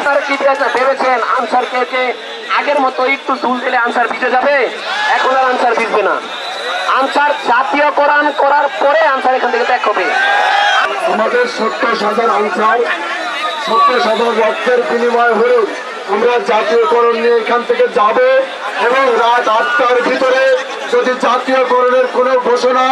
আপনারা কি ভেবেছেন আনসারকে যে আগের মতো একটু চুল দিলে আনসার ভিজে যাবে? এখন আর আনসার ভিজবে না। আনসার জাতীয়করণ করার পরে আনসার এখান থেকে ত্যাগ হবে। আমাদের 70,000 আনসার 70,000 রক্তের বিনিময় হলেও আমরা জাতীয়করণ নিয়ে এখান থেকে যাব এবং রাত 8টার ভিতরে যদি জাতীয়করণের কোনো ঘোষণা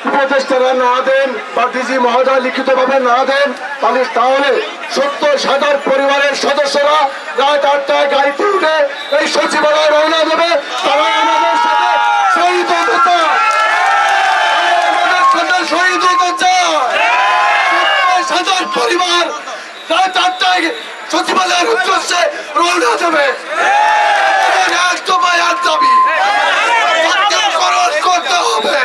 উপদেষ্টারা না দেন বা ডিজি মহোদয় লিখিতভাবে না দেন তাহলে 70,000 পরিবারের সদস্যরা রাত 8টায় গাড়িতে উঠে এই সচিবালয়ে রওনা দেবে। তারা আমাদের সাথে শহীদ হতে চায়, আমাদের সাথে শহীদ হতে চায়। 70,000 পরিবার রাত 8টায় সচিবালয়ের উদ্দেশ্যে রওনা দেবে। এক দফায় এক দাবি, জাতীয়করণ করতে হবে।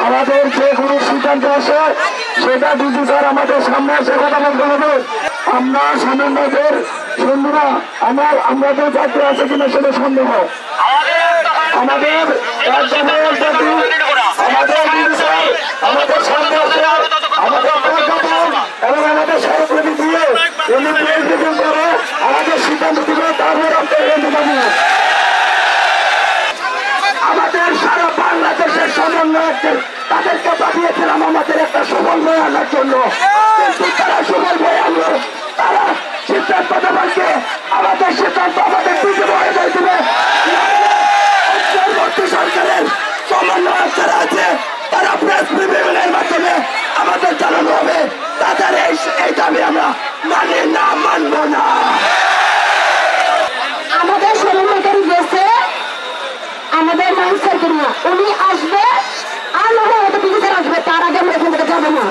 আমাদের যে কোনো সিদ্ধান্ত আছে সেটা ডিজি স্যার আমাদের সামনে এসে কথা বলতে হবে। আমরা সমন্বয়ের সন্ধ্যা আমরা তো চাকরি আছে কিনা সেটা সন্দেহ। আমাদের আমাদের সামনে আমাদের এবং আমাদের সরকারি দিয়ে আমাদের সিদ্ধান্ত দিবে। তারপর আমাদের সারা বাংলাদেশের সমন্বয়কদের তাদেরকে পাঠিয়েছিলাম আমাদের একটা সমন্বয় আনার জন্য, কিন্তু তারা সমন্বয় আনলো, তারা সিদ্ধান্ত দেবাকে আমাদের সিদ্ধান্ত আমাদের দিকে বয়ে দেবে। অন্তর্বর্তী সরকারের সমন্বয়ক যারা আছে তারা প্রেস ব্রিফিংয়ের মাধ্যমে আমাদের জানানো হবে তাদের এই দাবি আমরা মানে না, মানব না। আমাদের সমন্বয়কারী গেছে আমাদের মানুষের কিনা উনি আসবে আর না হয়তো বিজেপির আসবে, তার আগে আমরা এখান থেকে যাবো না।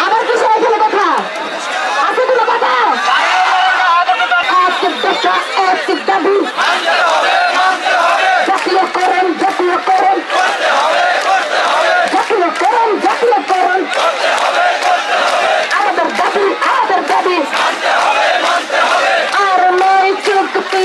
আবার কিছু এখানে কথা আছে, কোনো কথা দাবি জাতীয়করণ জাতীয়করণ জাতীয়করণ জাতীয়করণ আমাদের দাবি আর নয় চুক্তি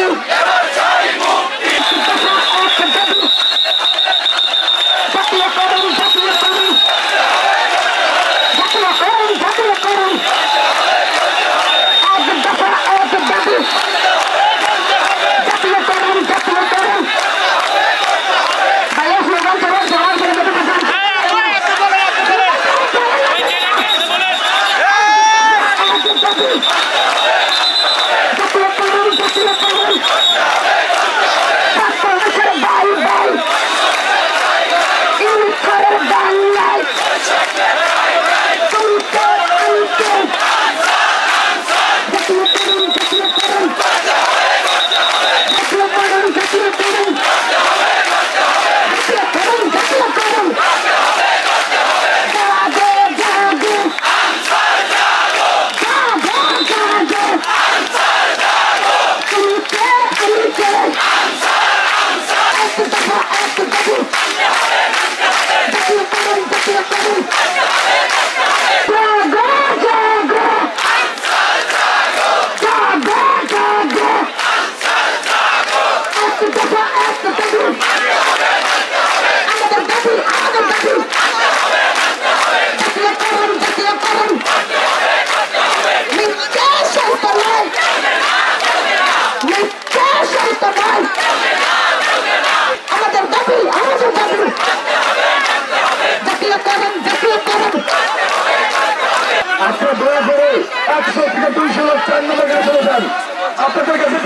আপনার দয়া করে 100 থেকে 200 লোক 4 নম্বরে চলে যান। আপনাদের কাছে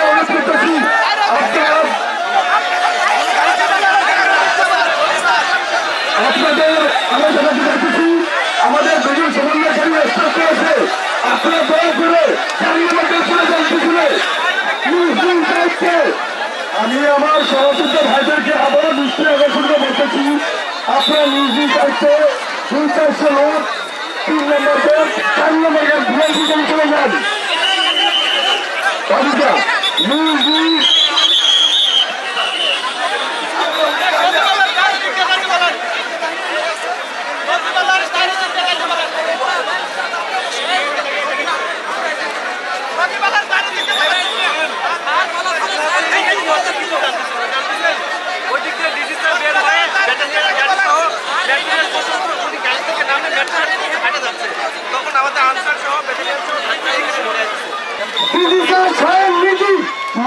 অনুরোধ করতেছি, আপনাদের আমরা জানাতে চাইতেছি আমাদের দুজন সমন্বয়কারী স্পষ্ট আছে। আপনারা দয়া করে 4 নম্বরে চলে যান পিছনে। আমি আমার সহযোগী ভাইদেরকে আবারও দৃষ্টি আকর্ষণ করতেছি, আপনারা নিজ দায়িত্বে 200-400 লোক 3 নম্বর গেট 4 নম্বর গেট ঘুরে চলে যান। ওই দিক থেকে ডিজিটাল বের হয়ে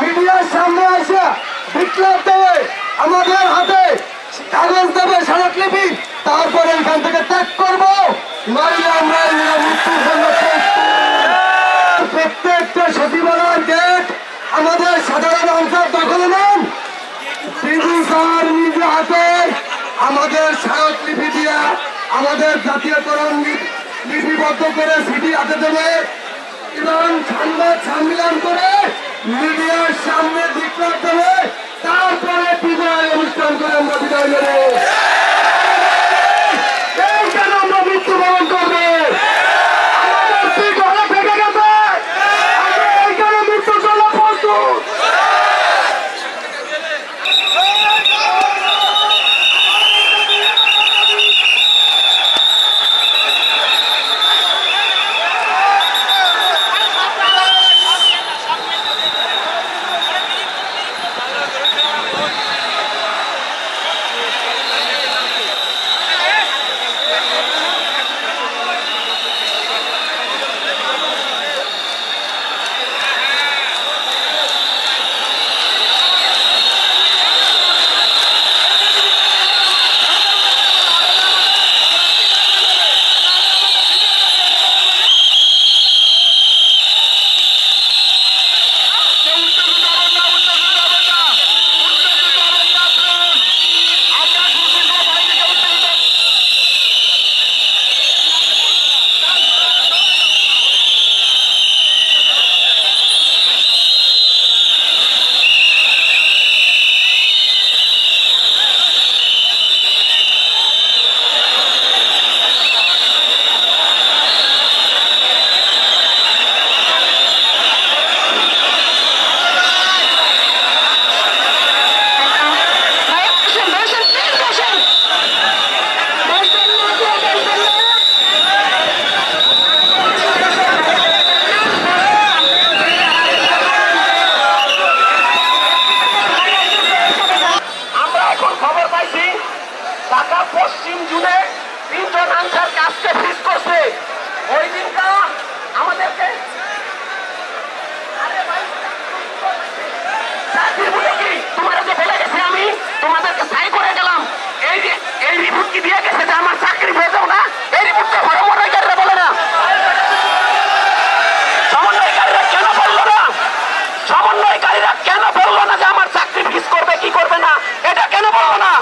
মিডিয়ার সামনে আসে বিপ্লব দেবে, আমাদের হাতে কাগজ দেবে স্মারকলিপি, তারপরে এখান থেকে ত্যাগ করবো, নইলে আমরা মৃত্যুর জন্য প্রত্যেকটা সচিবালয়ের গেট আমাদের সাধারণ অঞ্চল দখলে নেন। দিদি স্যার নিজে হাতে আমাদের স্মারকলিপি দিয়ে আমাদের জাতীয়করণ লিপিবদ্ধ করে সিডি হাতে দেবে এবং সংবাদ সম্মেলন করে মিডিয়ার সামনে বিপ্লব দেবে, তারপরে বিদায় অনুষ্ঠান করে আমরা বিদায় নেব। কেন আমরা মৃত্যুবরণ করবো? থেকে গেছে এইখানে মৃত্যুর জন্য প্রস্তুত। পশ্চিম জুনে 3 জন আনসার কাজকে ফিস করছে। ওই দিনটা আমাদেরকে তোমার যে বলে গেছে আমি তোমাদেরকে সাই করে গেলাম, এই রিপোর্ট কি দিয়ে গেছে যে আমার চাকরি হয়ে যাও না? এই রিপোর্টটা সমন্বয়কারীরা বলে না, সমন্বয়কারীরা কেন বললো না? সমন্বয়কারীরা কেন বললো না যে আমার চাকরি ফিস করবে কি করবে না? এটা কেন বললো না?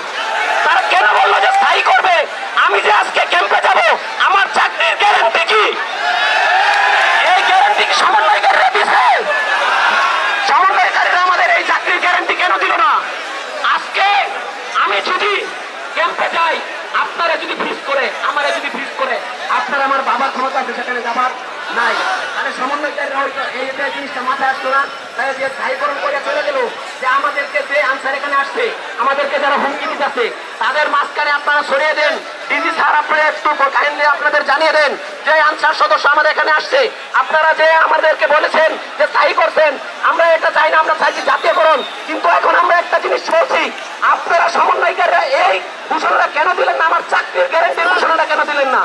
তারা কেন বললো যে স্থায়ী করবে? আমি যে আজকে ক্যাম্পে যাব আমার চাকরির গ্যারান্টি কি? এই গ্যারান্টি কি সমন্বয়কারীরা দিছে? সমন্বয়কারীরা আমাদের এই চাকরির গ্যারান্টি কেন দিল না? আজকে আমি যদি ক্যাম্পে যাই, আপনারা যদি ফিস করে আমারে যদি ফিস করে, আপনারা আমার বাবার ক্ষমতা আছে সেখানে যাবার নাই। তাহলে সমন্বয়কারীরা হয়তো এই জিনিসটা মাথায় আসলো না, তাই যে স্থায়ীকরণ করে চলে গেল যে আমাদেরকে যে আনসার এখানে আসছে, আমাদেরকে যারা হুমকি দিতেছে তাদের মাঝখানে আপনারা সরিয়ে দেন। ডিজি স্যার আপনারা একটু কাইন্ডলি আপনাদের জানিয়ে দেন যে আনসার সদস্য আমাদের এখানে আসছে, আপনারা যে আমাদেরকে বলেছেন যে স্থায়ী করছেন, আমরা এটা চাই না, আমরা চাইছি জাতীয়করণ। কিন্তু এখন আমরা একটা জিনিস বলছি, আপনারা সমন্বয়কারীরা এই ঘোষণাটা কেন দিলেন না? আমার চাকরির গ্যারান্টির ঘোষণাটা কেন দিলেন না?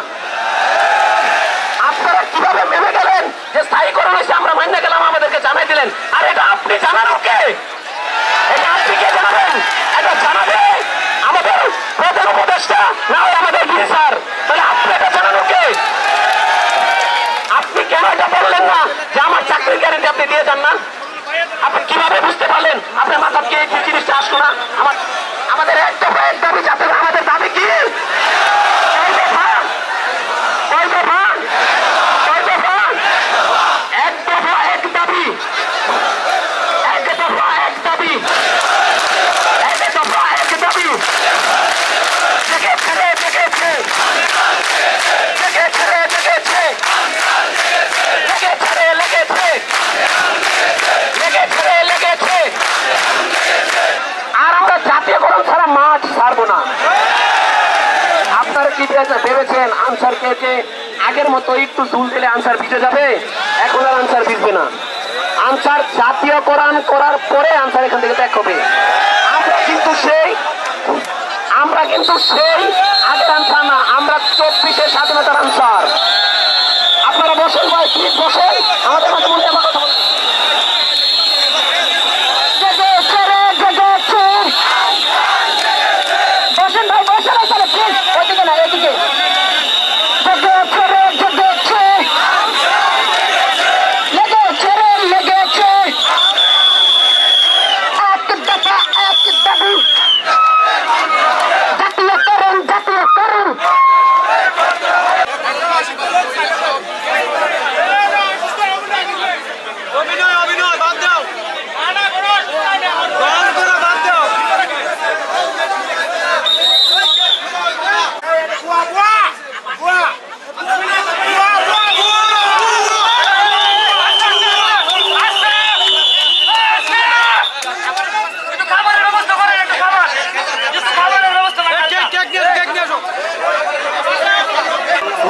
আপনারা কিভাবে মেনে গেলেন যে স্থায়ীকরণ হয়েছে আমরা মান্য গেলাম, আমাদেরকে জানাই দিলেন? আর এটা আপনি জানানো কে? এটা আপনি কে জানাবেন? এটা জানাবে আমাদের প্রধান উপদেষ্টা, না হয় আমাদের ডিজি স্যার। তাহলে আপনি এটা জানানো কে? আপনি কেন এটা বললেন না যে আমার চাকরির গ্যারান্টি আপনি দিয়ে যান না? আপনি কিভাবে বুঝতে পারলেন? আপনার মাথা কি এই জিনিসটা আসলো না? আমাদের এক দফা এক দাবি, যাতে আমাদের দাবি কি? এক দফা এক দাবি, এক দফা এক দাবি, এক দফা এক দাবি। লেগেছে লেগেছে লেগেছে লেগেছে লেগেছে লেগেছে লেগেছে লেগেছে। আর আমরা জাতীয়করণ ছাড়া মাঠ ছাড়বো না। আপনারা কি ভেবেছেন আনসারকে যে আগের মতো একটু চুল দিলে আনসার ভিজে যাবে? এখন আর আনসার ভিজবে না। আনসার জাতীয়করণ করার পরে আনসার এখান থেকে ত্যাগ হবে। আমরা কিন্তু সেই আগের আনসার না, আমরা 24-এর স্বাধীনতার আনসার। আপনারা বসেন ভাই, প্লিজ বসেন, আমাদের মাঝে মধ্যে আমার কথা বলুন।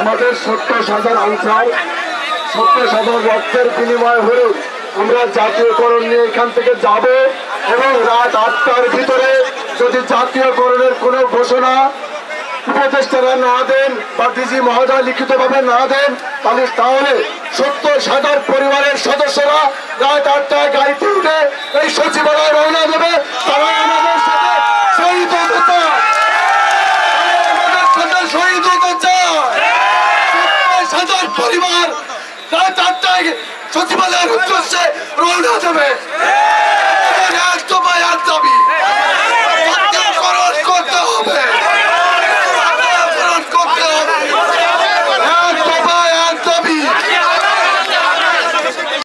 আমাদের 70,000 আনসার 70,000 রক্তের বিনিময় হলেও আমরা জাতীয়করণ নিয়ে এখান থেকে যাব এবং রাত 8টার ভিতরে যদি জাতীয়করণের কোনো ঘোষণা উপদেষ্টারা না দেন বা ডিজি মহোদয় লিখিতভাবে না দেন তাহলে 70,000 পরিবারের সদস্যরা রাত 8টায় গাড়িতে উঠে এই সচিবালয়ে রওনা দেবে। তারা আমাদের সাথে শহীদ হতে চায়, আমাদের সাথে শহীদ হতে চায়। 70,000 পরিবার রাত 8টায় সচিবালয়ের উদ্দেশ্যে রওনা দেবে।